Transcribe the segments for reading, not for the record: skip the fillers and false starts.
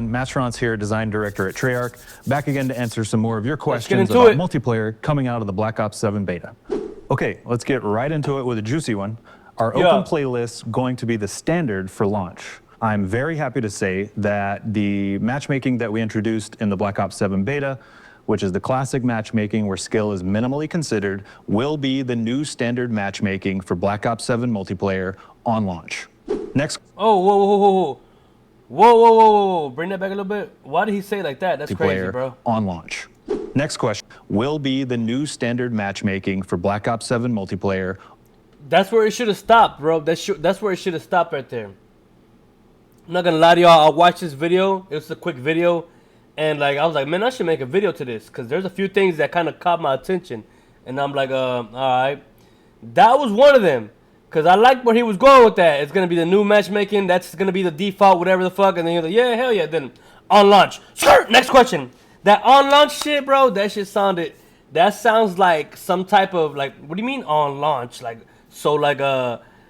Masterons here, design director at Treyarch, back again to answer some more of your questions about multiplayer coming out of the Black Ops 7 beta. Okay, let's get right into it with a juicy one. Are open playlists going to be the standard for launch? I'm very happy to say that the matchmaking that we introduced in the Black Ops 7 beta, which is the classic matchmaking where skill is minimally considered, will be the new standard matchmaking for Black Ops 7 multiplayer on launch. Next. Oh, whoa. Bring that back a little bit. Why did he say it like that? That's crazy, bro. On launch. Next question. Will be the new standard matchmaking for Black Ops 7 multiplayer. That's where it should have stopped, bro. That's where it should have stopped right there. I'm not gonna lie to y'all. I watched this video. It was a quick video. And like I was like, man, I should make a video to this. Because there's a few things that kind of caught my attention. And I'm like, alright. That was one of them. Because I liked where he was going with that. It's going to be the new matchmaking. That's going to be the default, whatever the fuck. And then you're like, yeah, hell yeah. Then on launch. Skirt! Next question. That on launch shit, bro, that shit sounded... That sounds like some type of, like... What do you mean on launch? Like, so like,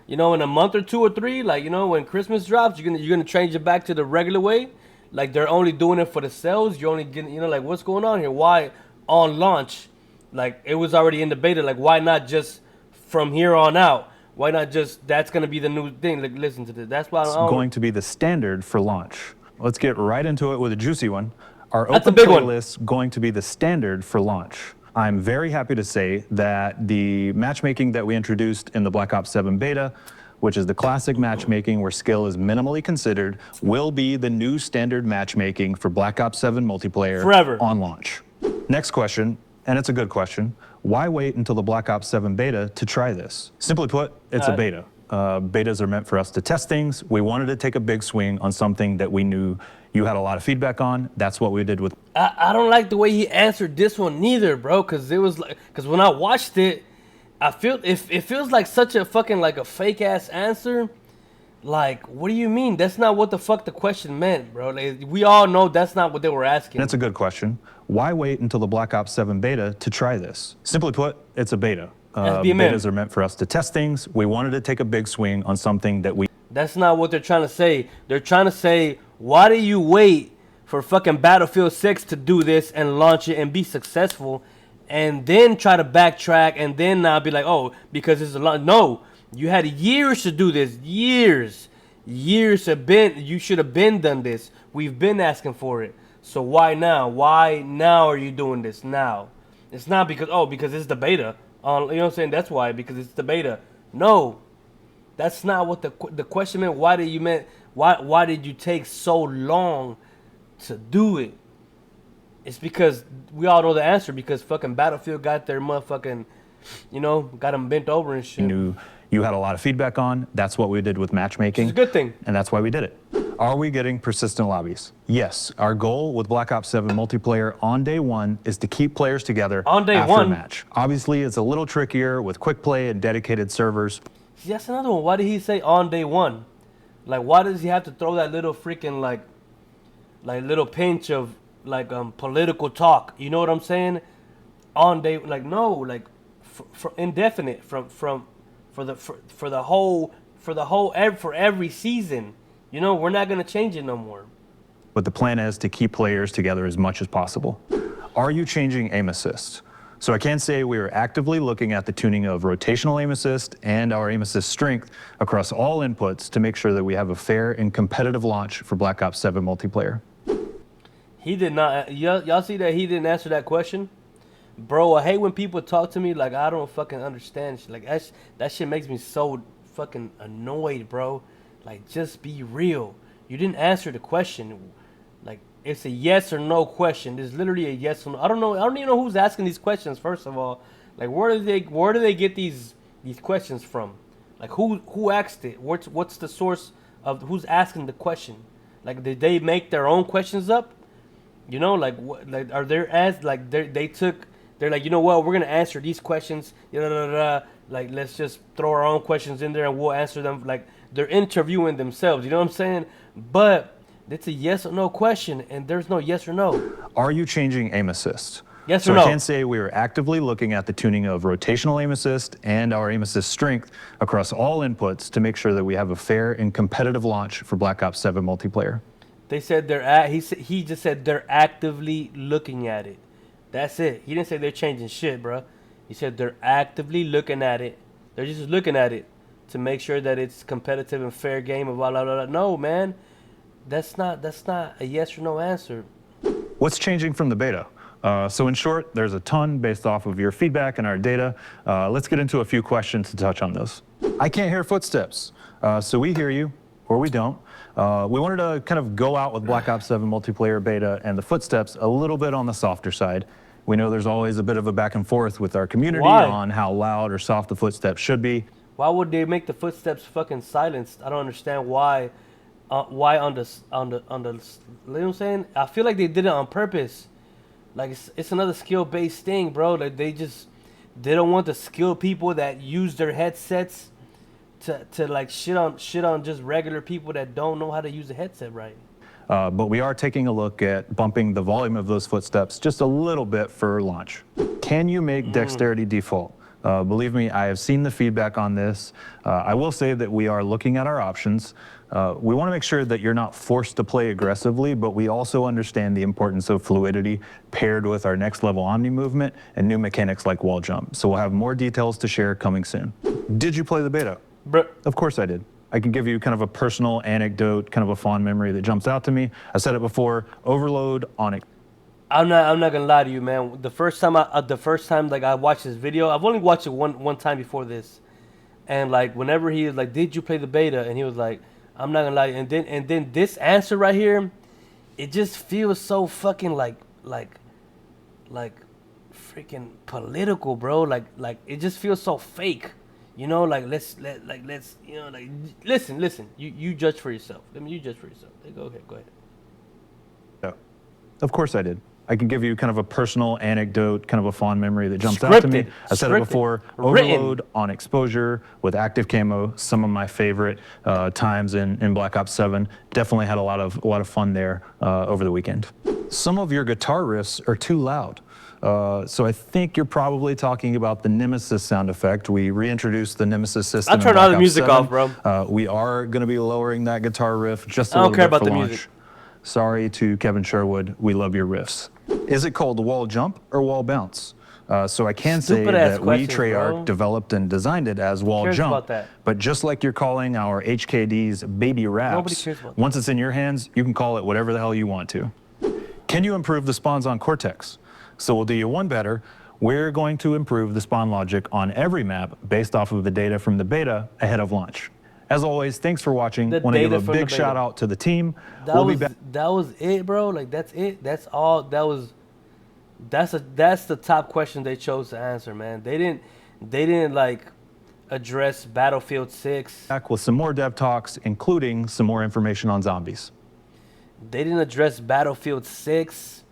you know, in a month or 2 or 3, like, you know, when Christmas drops, you're gonna change it back to the regular way? Like, they're only doing it for the sales? You're only getting... You know, like, what's going on here? Why on launch? Like, it was already in the beta. Like, why not just from here on out? Why not just, that's going to be the new thing? Like, listen to this. That's why it's going to be the standard for launch. Let's get right into it with a juicy one. Are that's open a big playlists going to be the standard for launch? I'm very happy to say that the matchmaking that we introduced in the Black Ops 7 beta, which is the classic matchmaking where skill is minimally considered, will be the new standard matchmaking for Black Ops 7 multiplayer forever on launch. Next question, and it's a good question. Why wait until the Black Ops 7 beta to try this? Simply put, it's a beta. Betas are meant for us to test things. We wanted to take a big swing on something that we knew you had a lot of feedback on. That's what we did with... I don't like the way he answered this one neither, bro, because it was like... Because when I watched it, it feels like such a fucking, like a fake-ass answer. Like, what do you mean? That's not what the fuck the question meant, bro. Like, we all know that's not what they were asking. That's a good question. Why wait until the Black Ops 7 beta to try this? Simply put, it's a beta. Betas are meant for us to test things. We wanted to take a big swing on something that we... That's not what they're trying to say. They're trying to say, why do you wait for fucking Battlefield 6 to do this and launch it and be successful and then try to backtrack and then now be like, oh, because it's a lot. No. You had years to do this. Years have been. You should have been done this. We've been asking for it. So why now? Why now are you doing this now? It's not because, oh, because it's the beta. You know what I'm saying? That's why, because it's the beta. No, that's not what the question meant. Why did you take so long to do it? It's because we all know the answer. Because fucking Battlefield got their motherfucking, you know, got them bent over and shit. You had a lot of feedback on. That's what we did with matchmaking. It's a good thing. And that's why we did it. Are we getting persistent lobbies? Yes. Our goal with Black Ops 7 multiplayer on day one is to keep players together after a match. Obviously, it's a little trickier with quick play and dedicated servers. See, that's another one. Why did he say on day one? Like, why does he have to throw that little freaking, like little pinch of, like, political talk? You know what I'm saying? On day, like, no, like, for indefinite, for every season. You know, we're not going to change it no more. But the plan is to keep players together as much as possible. Are you changing aim assist? So I can say we are actively looking at the tuning of rotational aim assist and our aim assist strength across all inputs to make sure that we have a fair and competitive launch for Black Ops 7 multiplayer. He did not. Y'all see that he didn't answer that question? Bro, I hate when people talk to me like I don't fucking understand. Like, that shit makes me so fucking annoyed, bro. Like, just be real. You didn't answer the question. Like, it's a yes or no question. There's literally a yes or no. I don't know. I don't even know who's asking these questions. First of all, like, where do they get these questions from? Like, who asked it? What's the source of who's asking the question? Like, did they make their own questions up? You know, like, like, are there as like they're like, you know what, we're gonna answer these questions. Like, let's just throw our own questions in there and we'll answer them. Like, they're interviewing themselves. You know what I'm saying? But it's a yes or no question, and there's no yes or no. Are you changing aim assist? Yes or no? So I can say we are actively looking at the tuning of rotational aim assist and our aim assist strength across all inputs to make sure that we have a fair and competitive launch for Black Ops 7 multiplayer. They said he just said they're actively looking at it. That's it. He didn't say they're changing shit, bro. He said they're actively looking at it. They're just looking at it to make sure that it's competitive and fair game of blah blah blah. No, man, that's not a yes or no answer. What's changing from the beta? So in short, there's a ton based off of your feedback and our data. Let's get into a few questions to touch on those. I can't hear footsteps, so we hear you, or we don't. We wanted to kind of go out with Black Ops 7 multiplayer beta and the footsteps a little bit on the softer side. We know there's always a bit of a back and forth with our community on how loud or soft the footsteps should be. Why would they make the footsteps fucking silenced? I don't understand why. Why on the you know what I'm saying? I feel like they did it on purpose. Like it's another skill-based thing, bro. Like they don't want the skilled people that use their headsets to like shit on just regular people that don't know how to use a headset right. But we are taking a look at bumping the volume of those footsteps just a little bit for launch. Can you make dexterity default? Believe me, I have seen the feedback on this. I will say that we are looking at our options. We want to make sure that you're not forced to play aggressively, but we also understand the importance of fluidity paired with our next level Omni movement and new mechanics like wall jump. So we'll have more details to share coming soon. Did you play the beta? Of course I did. I can give you kind of a personal anecdote, kind of a fond memory that jumps out to me. I said it before, Overload on it. I'm not gonna lie to you, man. The first time like I watched this video, I've only watched it one time before this, and like whenever he was like, "Did you play the beta?" and he was like, "I'm not gonna lie," and then this answer right here, it just feels so fucking like freaking political, bro. Like it just feels so fake. You know, like let's you know, like listen. You judge for yourself. You judge for yourself. Go ahead. Yeah. Of course I did. I can give you kind of a personal anecdote, kind of a fond memory that jumps out to me. I said it before, Overload on exposure with active camo, some of my favorite times in Black Ops 7. Definitely had a lot of fun there over the weekend. Some of your guitar riffs are too loud. So I think you're probably talking about the Nemesis sound effect. We reintroduced the Nemesis system. I turned all the music off, bro. We are going to be lowering that guitar riff just a little bit for launch. I don't care about the music. Sorry to Kevin Sherwood, we love your riffs. Is it called wall jump or wall bounce? So I can say that we, Treyarch, developed and designed it as wall jump. But just like you're calling our HKD's baby raps, once it's in your hands, you can call it whatever the hell you want to. Can you improve the spawns on Cortex? So we'll do you one better. We're going to improve the spawn logic on every map based off of the data from the beta ahead of launch. As always, thanks for watching. Want to give a big shout out to the team. That was it, bro. Like that's it. That's all. That's the top question they chose to answer, man. They didn't like address Battlefield 6. Back with some more dev talks, including some more information on zombies. They didn't address Battlefield 6,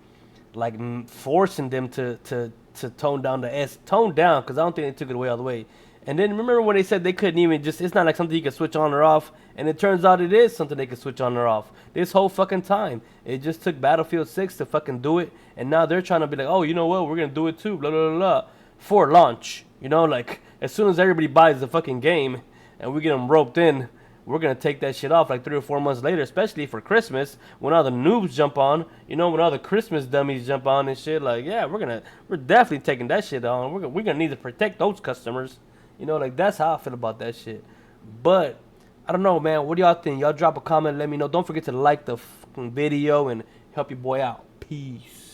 like forcing them to tone down because I don't think they took it away all the way. And then remember when they said they couldn't even it's not like something you can switch on or off, and it turns out it is something they can switch on or off. This whole fucking time, it just took Battlefield 6 to fucking do it, and now they're trying to be like, oh, you know what, we're gonna do it too, blah blah blah, blah for launch. You know, like as soon as everybody buys the fucking game and we get them roped in, we're gonna take that shit off like 3 or 4 months later, especially for Christmas when all the noobs jump on. You know, when all the Christmas dummies jump on and shit. Like, yeah, we're definitely taking that shit on. We're gonna need to protect those customers. You know, like that's how I feel about that shit. But I don't know, man. What do y'all think? Y'all drop a comment, let me know. Don't forget to like the fucking video and help your boy out. Peace.